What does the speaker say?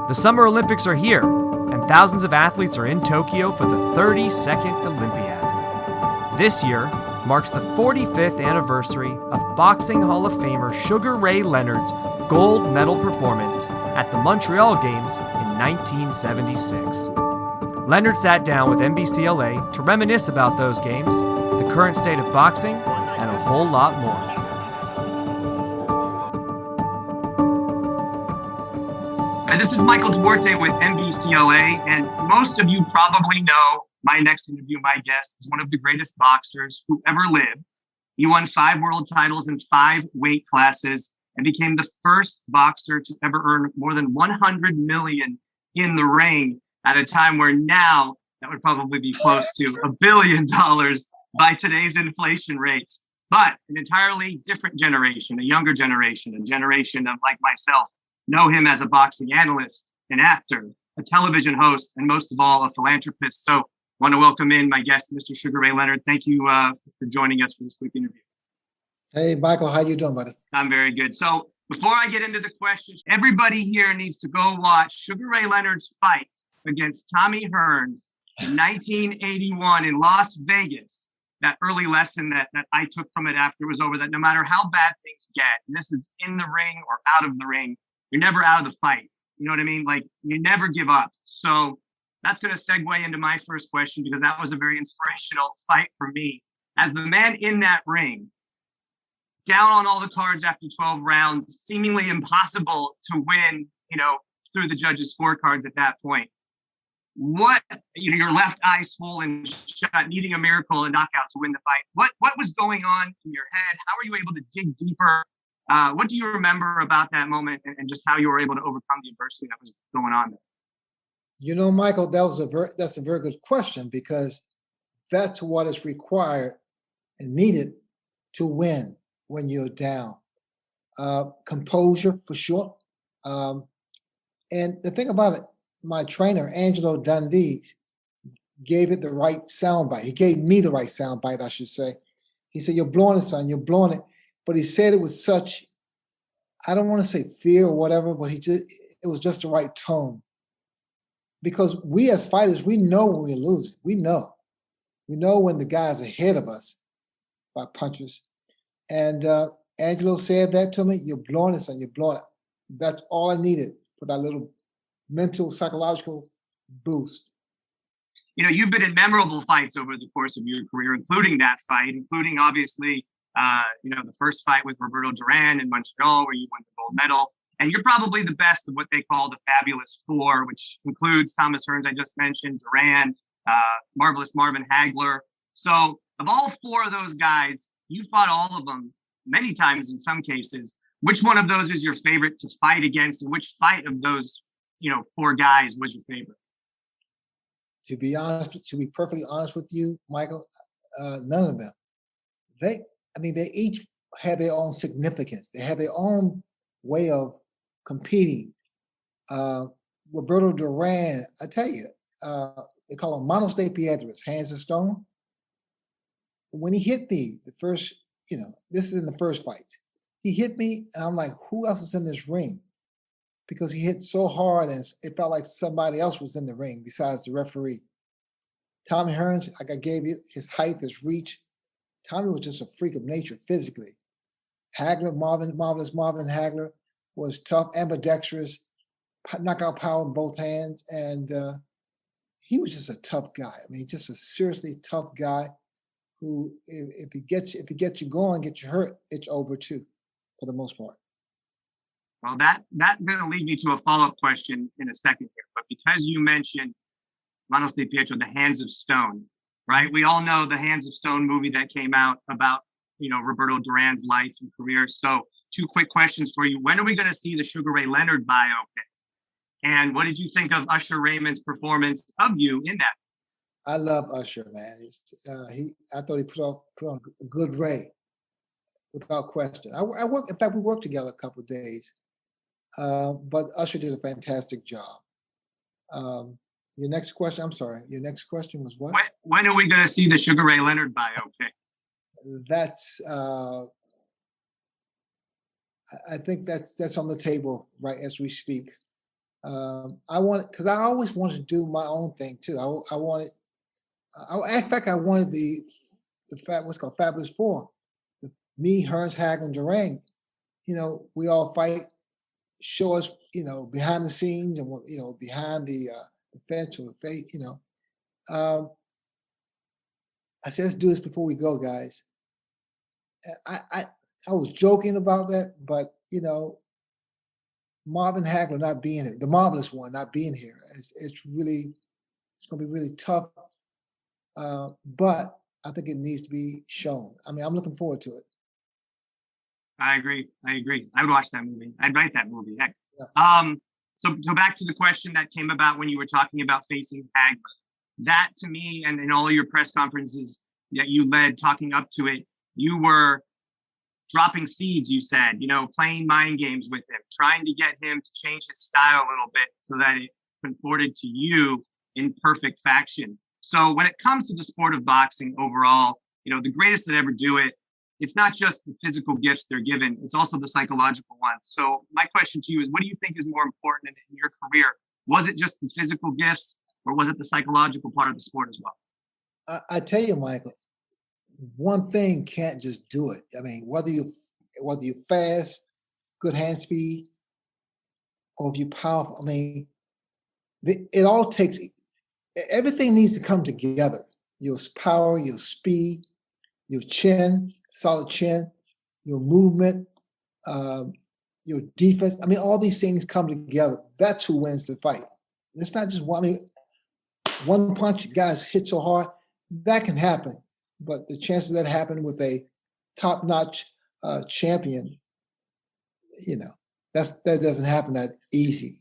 The Summer Olympics are here, and thousands of athletes are in Tokyo for the 32nd Olympiad. This year marks the 45th anniversary of Boxing Hall of Famer Sugar Ray Leonard's gold medal performance at the Montreal Games in 1976. Leonard sat down with NBCLA to reminisce about those games, the current state of boxing, and a whole lot more. This is Michael Duarte with NBCLA, and most of you probably know my next interview, my guest, is one of the greatest boxers who ever lived. He won 5 world titles in 5 weight classes and became the first boxer to ever earn more than $100 million in the ring at a time where now that would probably be close to $1 billion by today's inflation rates. But an entirely different generation, a younger generation, a generation of, like myself, know him as a boxing analyst, an actor, a television host, and most of all, a philanthropist. So I want to welcome in my guest, Mr. Sugar Ray Leonard. Thank you for joining us for this quick interview. Hey, Michael, how you doing, buddy? I'm very good. So before I get into the questions, everybody here needs to go watch Sugar Ray Leonard's fight against Tommy Hearns in 1981 in Las Vegas. That early lesson that I took from it after it was over, that no matter how bad things get, and this is in the ring or out of the ring, you're never out of the fight. You know what I mean? Like, you never give up. So that's going to segue into my first question, because that was a very inspirational fight for me. As the man in that ring, down on all the cards after 12 rounds, seemingly impossible to win, through the judges' scorecards at that point. What, your left eye swollen shut, needing a miracle, a knockout to win the fight. What was going on in your head? How were you able to dig deeper? What do you remember about that moment and just how you were able to overcome the adversity that was going on there? Michael, that's a very good question, because that's what is required and needed to win when you're down. Composure, for sure. And the thing about it, my trainer, Angelo Dundee, gave it the right soundbite. He gave me the right soundbite, I should say. He said, "You're blowing it, son, you're blowing it." But he said it with such, I don't want to say fear or whatever, but it was just the right tone. Because we as fighters, we know when we're losing. We know. We know when the guy's ahead of us by punches. And Angelo said that to me, "You're blowing it, son, you're blowing it." That's all I needed for that little mental, psychological boost. You've been in memorable fights over the course of your career, including that fight, including obviously the first fight with Roberto Duran in Montreal, where you won the gold medal. And you're probably the best of what they call the Fabulous Four, which includes Thomas Hearns, I just mentioned, Duran, Marvelous Marvin Hagler. So of all 4 of those guys, you fought all of them many times in some cases. Which one of those is your favorite to fight against, and which fight of those 4 guys was your favorite? To be perfectly honest with you, Michael, none of them. They each had their own significance. They had their own way of competing. Roberto Duran, I tell you, they call him manos de piedras, hands of stone. When he hit me, the first, this is in the first fight, he hit me, and I'm like, who else is in this ring? Because he hit so hard, and it felt like somebody else was in the ring besides the referee. Tommy Hearns, like I gave you, his height, his reach. Tommy was just a freak of nature physically. Hagler, Marvelous Marvin Hagler, was tough, ambidextrous, knockout power in both hands, and he was just a tough guy. Just a seriously tough guy who, if he gets you going, gets you hurt, it's over too, for the most part. Well, that's going to lead me to a follow-up question in a second here. But because you mentioned Manos de Pietro, the Hands of Stone, right? We all know the Hands of Stone movie that came out about, Roberto Duran's life and career. So 2 quick questions for you. When are we going to see the Sugar Ray Leonard biopic? And what did you think of Usher Raymond's performance of you in that? I love Usher, man. I thought he put on a good Ray, without question. In fact, we worked together a couple of days. But Usher did a fantastic job. Your next question was what? When are we going to see the Sugar Ray Leonard biopic? That's, I think that's on the table right as we speak. Because I always wanted to do my own thing too. I wanted, in fact, I wanted what's called Fabulous Four. Me, Hearns, Hagler, Durang. We all fight, show us, behind the scenes and behind the fence or the face. I said, let's do this before we go, guys. I was joking about that, but Marvin Hagler not being here, the marvelous one not being here, it's going to be really tough. But I think it needs to be shown. I mean, I'm looking forward to it. I agree. I would watch that movie. I'd write that movie. Heck. Yeah. So back to the question that came about when you were talking about facing Hagler. That to me, and in all of your press conferences that you led talking up to it, you were dropping seeds, you said, playing mind games with him, trying to get him to change his style a little bit so that it conforted to you in perfect faction. So when it comes to the sport of boxing overall, the greatest that ever do it, it's not just the physical gifts they're given, it's also the psychological ones. So my question to you is, what do you think is more important in your career? Was it just the physical gifts, or was it the psychological part of the sport as well? I tell you, Michael, one thing can't just do it. I mean, whether you're fast, good hand speed, or if you're powerful, I mean, it all takes, everything needs to come together. Your power, your speed, your chin, solid chin, your movement, your defense. I mean, all these things come together. That's who wins the fight. It's not just one. I mean, one punch, guys hit so hard, that can happen. But the chances of that happening with a top-notch champion, that doesn't happen that easy.